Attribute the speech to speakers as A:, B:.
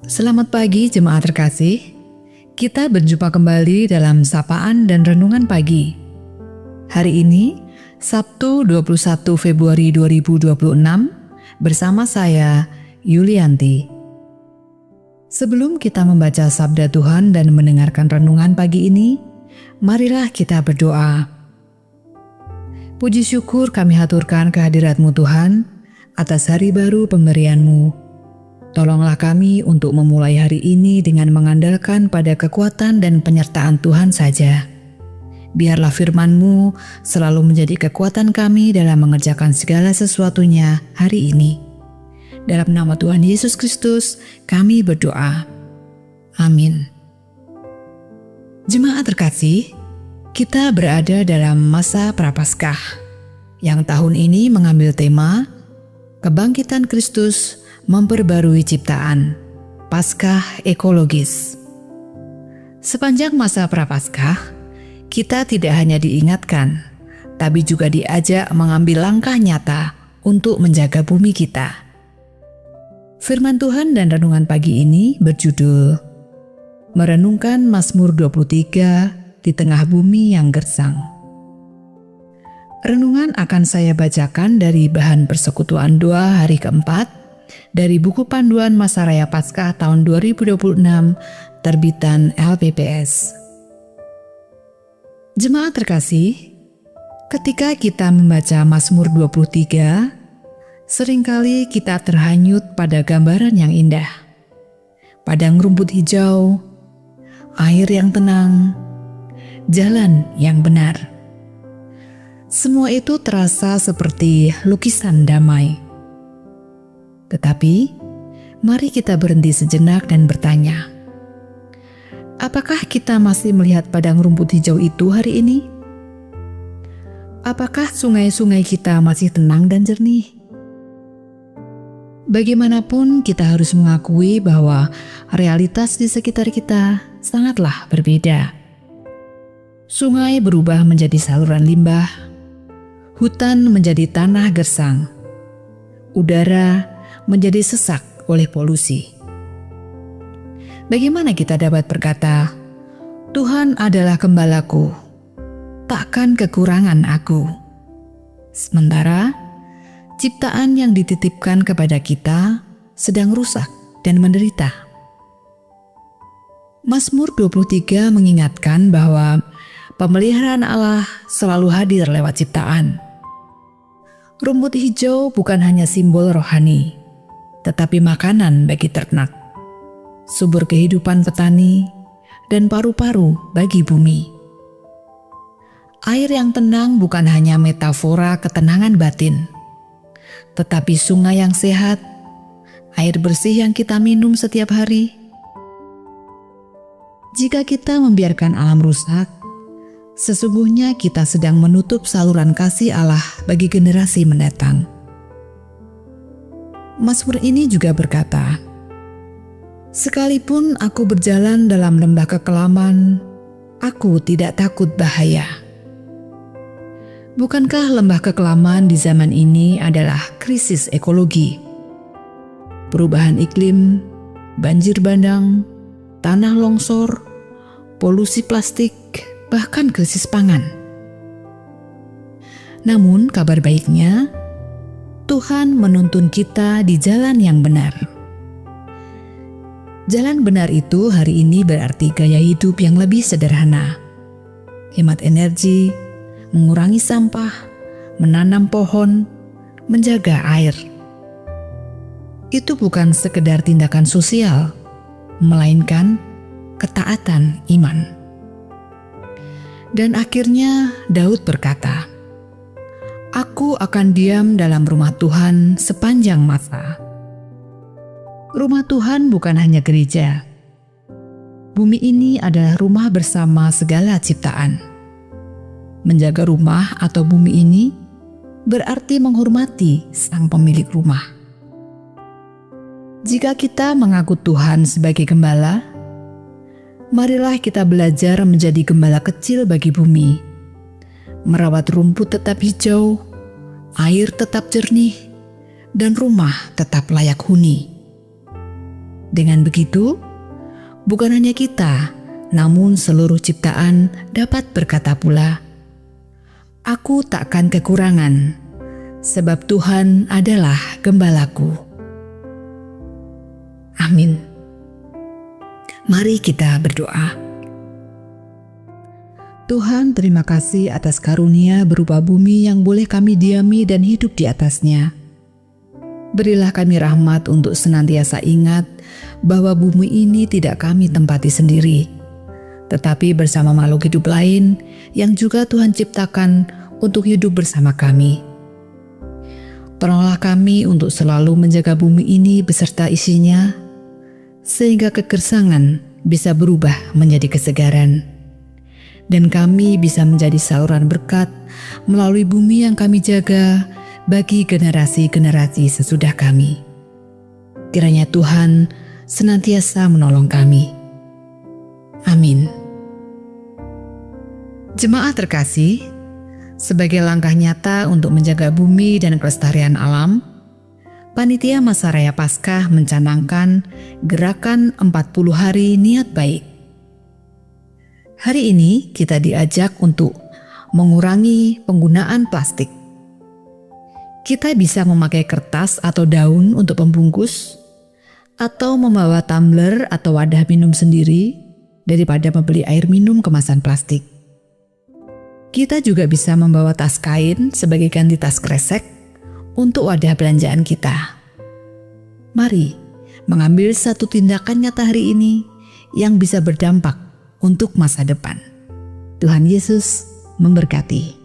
A: Selamat pagi jemaat terkasih. Kita berjumpa kembali dalam sapaan dan renungan pagi. Hari ini, Sabtu 21 Februari 2026, bersama saya, Yulianti. Sebelum kita membaca sabda Tuhan dan mendengarkan renungan pagi ini, marilah kita berdoa. Puji syukur kami haturkan kehadirat-Mu Tuhan, atas hari baru pemberian-Mu. Tolonglah kami untuk memulai hari ini dengan mengandalkan pada kekuatan dan penyertaan Tuhan saja. Biarlah firman-Mu selalu menjadi kekuatan kami dalam mengerjakan segala sesuatunya hari ini. Dalam nama Tuhan Yesus Kristus, kami berdoa. Amin. Jemaat terkasih, kita berada dalam masa Prapaskah, yang tahun ini mengambil tema Kebangkitan Kristus memperbarui ciptaan, Paskah ekologis. Sepanjang masa Prapaskah, kita tidak hanya diingatkan, tapi juga diajak mengambil langkah nyata untuk menjaga bumi kita. Firman Tuhan dan renungan pagi ini berjudul Merenungkan Mazmur 23 di tengah bumi yang gersang. Renungan akan saya bacakan dari bahan persekutuan doa hari keempat dari buku panduan Masa Raya Paskah tahun 2026 terbitan LPPS. Jemaat terkasih, ketika kita membaca Mazmur 23, seringkali kita terhanyut pada gambaran yang indah. Padang rumput hijau, air yang tenang, jalan yang benar. Semua itu terasa seperti lukisan damai. Tetapi, mari kita berhenti sejenak dan bertanya, apakah kita masih melihat padang rumput hijau itu hari ini? Apakah sungai-sungai kita masih tenang dan jernih? Bagaimanapun kita harus mengakui bahwa realitas di sekitar kita sangatlah berbeda. Sungai berubah menjadi saluran limbah, hutan menjadi tanah gersang, udara menjadi sesak oleh polusi. Bagaimana kita dapat berkata, Tuhan adalah gembalaku, takkan kekurangan aku. Sementara, ciptaan yang dititipkan kepada kita sedang rusak dan menderita. Mazmur 23 mengingatkan bahwa pemeliharaan Allah selalu hadir lewat ciptaan. Rumput hijau bukan hanya simbol rohani, tetapi makanan bagi ternak, sumber kehidupan petani, dan paru-paru bagi bumi. Air yang tenang bukan hanya metafora ketenangan batin, tetapi sungai yang sehat, air bersih yang kita minum setiap hari. Jika kita membiarkan alam rusak, sesungguhnya kita sedang menutup saluran kasih Allah bagi generasi mendatang. Mazmur ini juga berkata, sekalipun aku berjalan dalam lembah kekelaman, aku tidak takut bahaya. Bukankah lembah kekelaman di zaman ini adalah krisis ekologi? Perubahan iklim, banjir bandang, tanah longsor, polusi plastik, bahkan krisis pangan. Namun kabar baiknya, Tuhan menuntun kita di jalan yang benar. Jalan benar itu hari ini berarti gaya hidup yang lebih sederhana, hemat energi, mengurangi sampah, menanam pohon, menjaga air. Itu bukan sekedar tindakan sosial, melainkan ketaatan iman. Dan akhirnya Daud berkata, Aku akan diam dalam rumah Tuhan sepanjang masa. Rumah Tuhan bukan hanya gereja. Bumi ini adalah rumah bersama segala ciptaan. Menjaga rumah atau bumi ini berarti menghormati sang pemilik rumah. Jika kita mengaku Tuhan sebagai gembala, marilah kita belajar menjadi gembala kecil bagi bumi. Merawat rumput tetap hijau, air tetap jernih, dan rumah tetap layak huni. Dengan begitu, bukan hanya kita, namun seluruh ciptaan dapat berkata pula, "Aku takkan kekurangan, sebab Tuhan adalah gembalaku." Amin. Mari kita berdoa. Tuhan, terima kasih atas karunia berupa bumi yang boleh kami diami dan hidup di atasnya. Berilah kami rahmat untuk senantiasa ingat bahwa bumi ini tidak kami tempati sendiri, tetapi bersama makhluk hidup lain yang juga Tuhan ciptakan untuk hidup bersama kami. Tolonglah kami untuk selalu menjaga bumi ini beserta isinya, sehingga kegersangan bisa berubah menjadi kesegaran, dan kami bisa menjadi saluran berkat melalui bumi yang kami jaga bagi generasi-generasi sesudah kami. Kiranya Tuhan senantiasa menolong kami. Amin. Jemaat terkasih, sebagai langkah nyata untuk menjaga bumi dan kelestarian alam, Panitia Masa Raya Paskah mencanangkan gerakan 40 hari niat baik. Hari ini kita diajak untuk mengurangi penggunaan plastik. Kita bisa memakai kertas atau daun untuk pembungkus, atau membawa tumbler atau wadah minum sendiri daripada membeli air minum kemasan plastik. Kita juga bisa membawa tas kain sebagai ganti tas kresek untuk wadah belanjaan kita. Mari mengambil satu tindakan nyata hari ini yang bisa berdampak untuk masa depan. Tuhan Yesus memberkati.